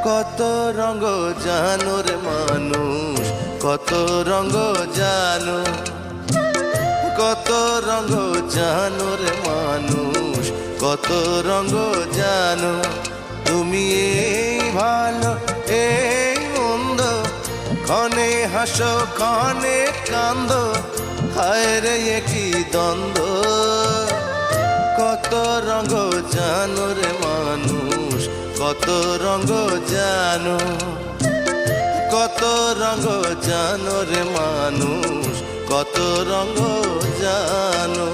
কত রঙ জানো রে মানুষ, কত রঙ জানো, কত রঙ জানো রে মানুষ, কত রঙ জানো। তুমি এই ভালো এই মন্দ, ক্ষণে হাসো ক্ষণে কান্দো, হায় রে কি দ্বন্দ্ব। কত রঙ জানো রে মানুষ, কত রঙ জানো, কত রঙ জানো রে মানুষ, কত রঙ জানো।